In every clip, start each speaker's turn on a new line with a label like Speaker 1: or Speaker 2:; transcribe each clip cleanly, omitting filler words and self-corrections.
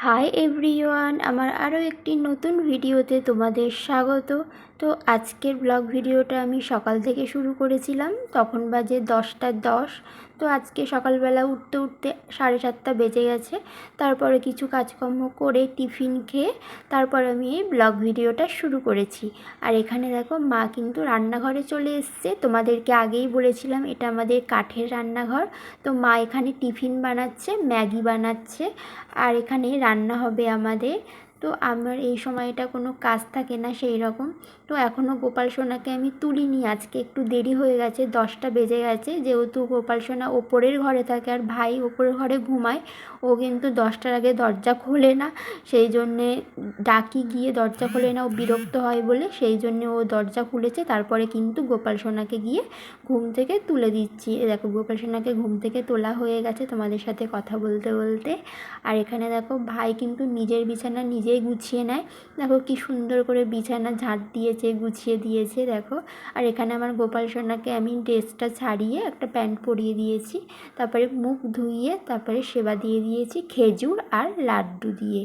Speaker 1: Hi everyone, আমার আরও একটি নতুন ভিডিওতে তোমাদের স্বাগত। তো আজকের ব্লগ ভিডিওটা আমি সকাল থেকে শুরু করেছিলাম, তখন বাজে 10টা 10। তো আজকে সকালবেলা উঠতে উঠতে 7:30 বেজে গেছে। তারপরে কিছু কাজকর্ম করে টিফিন খেয়ে তারপর আমি এই ব্লগ ভিডিওটা শুরু করেছি। আর এখানে দেখো মা কিন্তু রান্নাঘরে চলে এসছে। তোমাদেরকে আগেই বলেছিলাম এটা আমাদের কাঠের রান্নাঘর। তো মা এখানে টিফিন বানাচ্ছে, ম্যাগি বানাচ্ছে, আর এখানে রান্না হবে আমাদের। তো আমার এই সময়টা কোনো কাজ থাকে না সেই রকম। তো এখনও গোপাল সোনাকে আমি তুলিনি, আজকে একটু দেরি হয়ে গেছে, 10টা বেজে গেছে। যেহেতু গোপাল সোনা ওপরের ঘরে থাকে আর ভাই ওপরের ঘরে ঘুমায়, ও কিন্তু 10টার আগে দরজা খোলে না। সেই জন্যে ডাকি গিয়ে দরজা খোলে না, ও বিরক্ত হয় বলে, সেই জন্যে ও দরজা খুলেছে। তারপরে কিন্তু গোপাল সোনাকে গিয়ে ঘুম থেকে তুলে দিচ্ছি। দেখো গোপাল সোনাকে ঘুম থেকে তোলা হয়ে গেছে তোমাদের সাথে কথা বলতে বলতে। আর এখানে দেখো ভাই কিন্তু নিজের বিছানা নিজেই গুছিয়ে নেয়। দেখো কি সুন্দর করে বিছানা ঝাঁট দিয়েছে, গুছিয়ে দিয়েছে দেখো। আর এখানে আমার গোপাল সোনাকে আমি ড্রেসটা ছাড়িয়ে একটা প্যান্ট পরিয়ে দিয়েছি, তারপরে মুখ ধুইয়ে তারপরে সেবা দিয়ে দিয়েছি খেজুর আর লাড্ডু দিয়ে।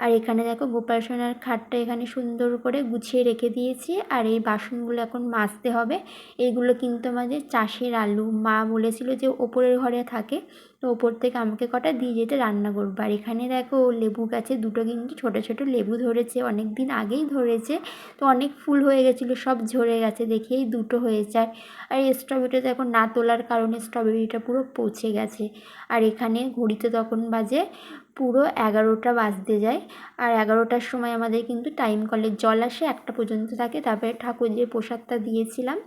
Speaker 1: আর এখানে দেখো গোপাল সোনার খাটটা এখানে সুন্দর করে গুছিয়ে রেখে দিয়েছি। আর এই বাসনগুলো এখন মাজতে হবে। এইগুলো কিন্তু আমাদের চাষের আলু, মা বলেছিল যে ওপরের ঘরে থাকে, তো ওপর থেকে আমাকে কটা দিয়ে যেতে রান্না করবো। আর এখানে দেখো লেবু গাছে দুটো কিন্তু ছোটো ছোটো লেবু ধরেছে, অনেক দিন আগেই ধরেছে। তো অনেক ফুল হয়ে গেছিলো, সব ঝরে গেছে, দেখেই দুটো হয়েছে। আর এই স্ট্রবেরিটা এখন না তোলার কারণে স্ট্রবেরিটা পুরো পচে গেছে। আর এখানে ঘড়িতে তখন বাজে পুরো 11টা বাজতে যায়। আর 11টার সময় আমাদের কিন্তু টাইম কলের জল আসে, 1টা পর্যন্ত থাকে। তারপরে ঠাকুর যে প্রসাদটা দিয়েছিলাম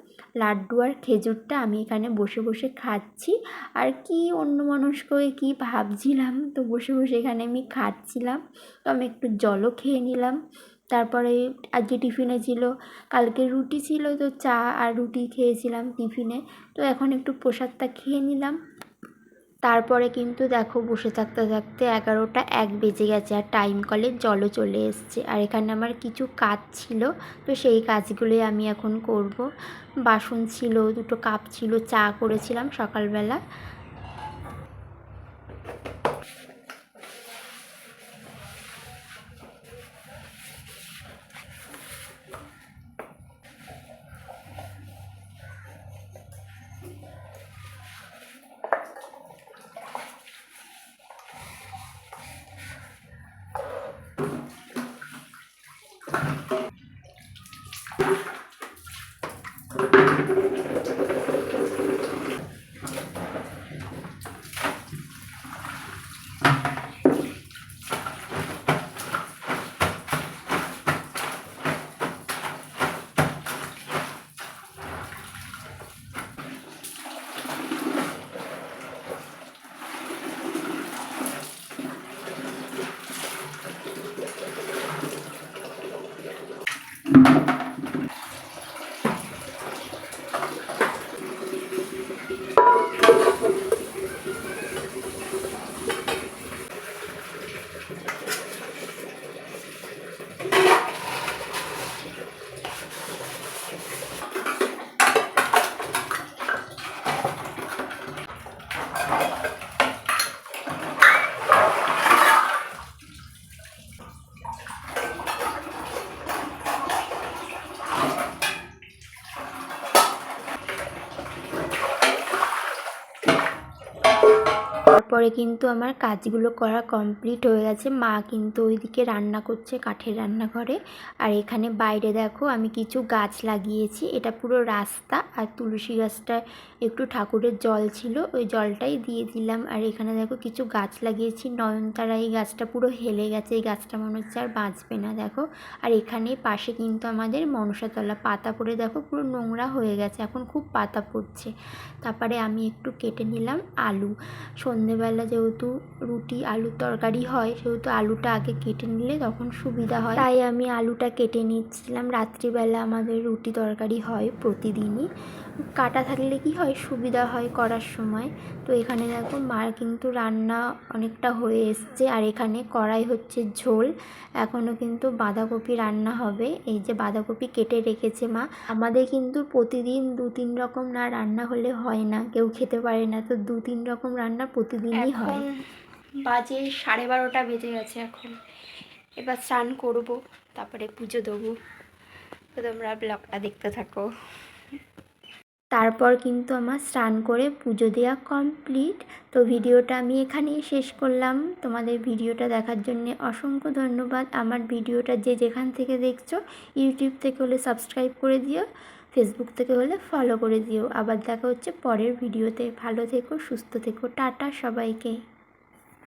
Speaker 1: লাড্ডু আর খেজুরটা আমি এখানে বসে বসে খাচ্ছি। আর কি অন্যমনস্ক হয়ে কী ভাবছিলাম, তো বসে বসে এখানে আমি খাচ্ছিলাম। তো আমি একটু জলও খেয়ে নিলাম। তারপরে আজকে টিফিনে ছিল, কালকে রুটি ছিল, তো চা আর রুটি খেয়েছিলাম টিফিনে। তো এখন একটু প্রসাদটা খেয়ে নিলাম। তারপরে কিন্তু দেখো বসে থাকতে থাকতে 11টা 1 বেজে গেছে, আর টাইম কলের জলও চলে এসছে। আর এখানে আমার কিছু কাজ ছিল, তো সেই কাজগুলোই আমি এখন করব। বাসন ছিল, দুটো কাপ ছিল, চা করেছিলাম সকালবেলা। তারপরে কিন্তু আমার কাজগুলো করা কমপ্লিট হয়ে গেছে। মা কিন্তু ওইদিকে রান্না করছে কাঠের রান্নাঘরে। আর এখানে বাইরে দেখো আমি কিছু গাছ লাগিয়েছি, এটা পুরো রাস্তা। আর তুলসী গাছটা একটু ঠাকুরের জল ছিল, ওই জলটাই দিয়ে দিলাম। আর এখানে দেখো কিছু গাছ লাগিয়েছি নয়নতারা, এই গাছটা পুরো হেলে গেছে, এই গাছটা মনে হচ্ছে আর বাঁচবে না দেখো। আর এখানে পাশে কিন্তু আমাদের মনসাতলা, পাতা পড়ে দেখো পুরো নোংরা হয়ে গেছে, এখন খুব পাতা পড়ছে। তারপরে আমি একটু কেটে নিলাম আলু। সন্ধেবেলা রাত্রিবেলা যেহেতু রুটি আলুর তরকারি হয়, সেহেতু আলুটা আগে কেটে নিলে তখন সুবিধা হয়, তাই আমি আলুটা কেটে নিচ্ছিলাম। রাত্রিবেলা আমাদের রুটি তরকারি হয় প্রতিদিনই, কাটা থাকলে কি হয় সুবিধা হয় করার সময়। তো এখানে দেখো মার কিন্তু রান্না অনেকটা হয়ে এসছে, আর এখানে কড়াই হচ্ছে ঝোল, এখনও কিন্তু বাঁধাকপি রান্না হবে। এই যে বাঁধাকপি কেটে রেখেছে মা। আমাদের কিন্তু প্রতিদিন 2-3 রকম না রান্না হলে হয় না, কেউ খেতে পারে না, তো 2-3 রকম রান্না প্রতিদিনই হয়। বাজে 12:30 বেজে গেছে এখন। এবার স্নান করব, তারপরে পুজো দেবো। তো তোমরা ব্লগটা দেখতে থাকো। তারপর কিন্তু আমার স্নান করে পুজো দেওয়া কমপ্লিট। তো ভিডিওটা আমি এখানেই শেষ করলাম। তোমাদের ভিডিওটা দেখার জন্য অসংখ্য ধন্যবাদ। আমার ভিডিওটা যে যেখান থেকে দেখছো, ইউটিউব থেকে হলে সাবস্ক্রাইব করে দিও, ফেসবুক থেকে হলে ফলো করে দিও। আবার দেখা হচ্ছে পরের ভিডিওতে। ভালো থেকো, সুস্থ থেকো, টাটা সবাইকে।